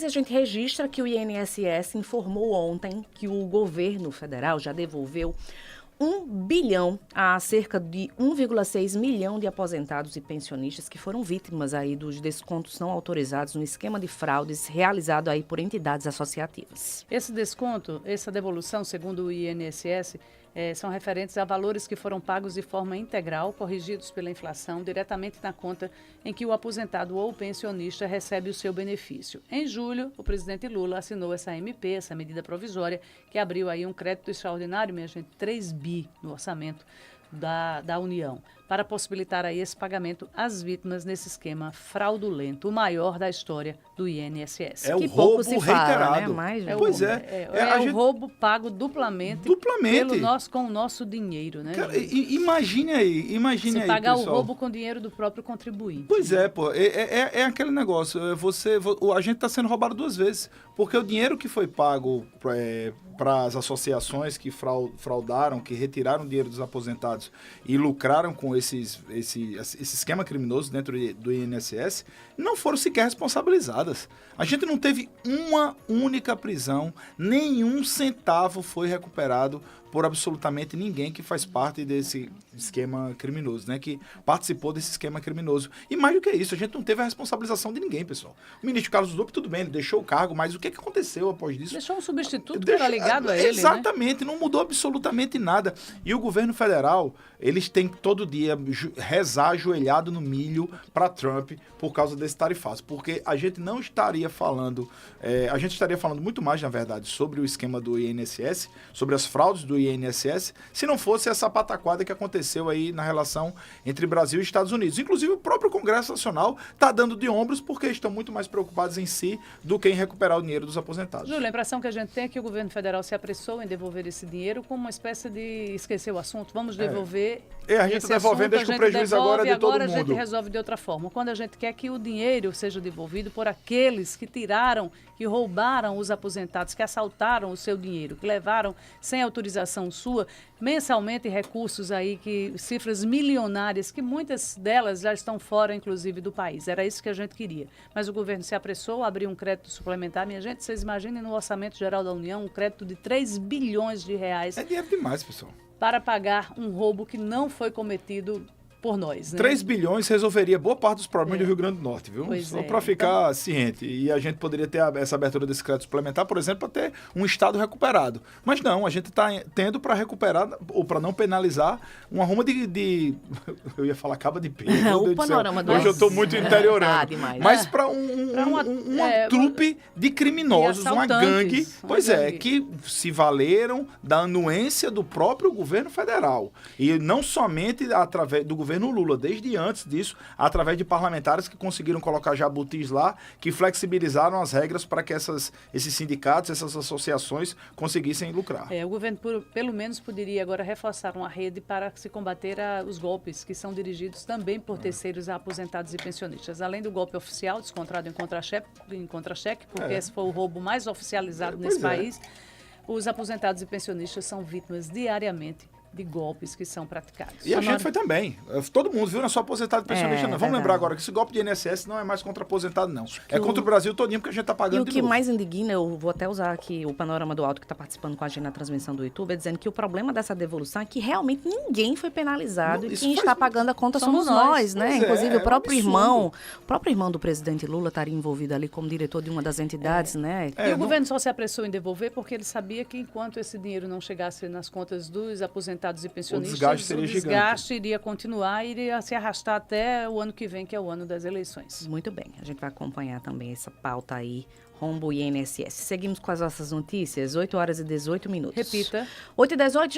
A gente registra que o INSS informou ontem que o governo federal já devolveu 1 bilhão a cerca de 1,6 milhão de aposentados e pensionistas que foram vítimas aí dos descontos não autorizados no esquema de fraudes realizado aí por entidades associativas. Esse desconto, essa devolução, segundo o INSS, são referentes a valores que foram pagos de forma integral, corrigidos pela inflação, diretamente na conta em que o aposentado ou pensionista recebe o seu benefício. Em julho, o presidente Lula assinou essa MP, essa medida provisória, que abriu aí um crédito extraordinário, minha gente, 3 bi no orçamento da União, para possibilitar aí esse pagamento às vítimas nesse esquema fraudulento, o maior da história do INSS. É o que pouco roubo se fala, reiterado. né? Mas, Pois o roubo pago duplamente. Com o nosso dinheiro, né? Cara, imagine aí, Se pagar pessoal. o roubo com dinheiro do próprio contribuinte. Pois é, pô, é aquele negócio, a gente está sendo roubado duas vezes, porque o dinheiro que foi pago para as associações que fraudaram, que retiraram dinheiro dos aposentados e lucraram com esse esquema criminoso dentro do INSS, não foram sequer responsabilizadas. A gente não teve uma única prisão, nenhum centavo foi recuperado por absolutamente ninguém que faz parte desse esquema criminoso, né? Que participou desse esquema criminoso. E mais do que isso, a gente não teve a responsabilização de ninguém, pessoal. O ministro Carlos Lupe, tudo bem, ele deixou o cargo, mas o que aconteceu após isso? Deixou um substituto que era ligado a ele, exatamente, né? Não mudou absolutamente nada. E o governo federal, eles têm que todo dia rezar ajoelhado no milho para Trump por causa desse tarifaço. Porque a gente não estaria falando, a gente estaria falando muito mais, na verdade, sobre o esquema do INSS, sobre as fraudes do INSS, se não fosse essa pataquada que aconteceu aí na relação entre Brasil e Estados Unidos. Inclusive, o próprio Congresso Nacional está dando de ombros porque estão muito mais preocupados em si do que em recuperar o dinheiro dos aposentados. Júlio, a impressão que a gente tem é que o governo federal se apressou em devolver esse dinheiro como uma espécie de esquecer o assunto. Vamos devolver. A gente está devolvendo, deixa que o prejuízo agora é de todo mundo. Agora a gente resolve de outra forma. Quando a gente quer que o dinheiro seja devolvido por aqueles que tiraram, que roubaram os aposentados, que assaltaram o seu dinheiro, que levaram sem autorização sua, mensalmente recursos aí, cifras milionárias, que muitas delas já estão fora, inclusive, do país. Era isso que a gente queria. Mas o governo se apressou, abriu um crédito suplementar. Minha gente, vocês imaginem no Orçamento Geral da União um crédito de 3 bilhões de reais. É dinheiro demais, pessoal. Para pagar um roubo que não foi cometido por nós, né? 3 bilhões resolveria boa parte dos problemas do Rio Grande do Norte, viu? Pois Só para ficar ciente. E a gente poderia ter essa abertura desse crédito suplementar, por exemplo, para ter um estado recuperado. Mas não, a gente está tendo para recuperar, ou para não penalizar, uma ruma de eu ia falar caba de peixe. O panorama do... Hoje eu estou muito interiorando. Demais. Mas para uma trupe de criminosos, uma gangue, que se valeram da anuência do próprio governo federal. E não somente através do governo Lula, desde antes disso, através de parlamentares que conseguiram colocar jabutis lá, que flexibilizaram as regras para que esses sindicatos, essas associações conseguissem lucrar. O governo, pelo menos, poderia agora reforçar uma rede para se combater os golpes que são dirigidos também por terceiros a aposentados e pensionistas. Além do golpe oficial, descontrado em contra-cheque, porque esse foi o roubo mais oficializado nesse país, os aposentados e pensionistas são vítimas diariamente de golpes que são praticados. E a gente foi também. Todo mundo viu, não é só aposentado e pensionista, não. Vamos lembrar agora que esse golpe de INSS não é mais contra aposentado, não. É contra o Brasil todinho, porque a gente está pagando de novo. E o que mais indigna, eu vou até usar aqui o Panorama do Alto, que está participando com a gente na transmissão do YouTube, dizendo que o problema dessa devolução é que realmente ninguém foi penalizado e quem está pagando a conta somos nós, né? Inclusive o próprio irmão do presidente Lula estaria envolvido ali como diretor de uma das entidades, né? E o governo só se apressou em devolver porque ele sabia que enquanto esse dinheiro não chegasse nas contas dos aposentados e pensionistas, o desgaste iria continuar e iria se arrastar até o ano que vem, que é o ano das eleições. Muito bem, a gente vai acompanhar também essa pauta aí, rombo INSS. Seguimos com as nossas notícias, 8 horas e 18 minutos. Repita. 8h18.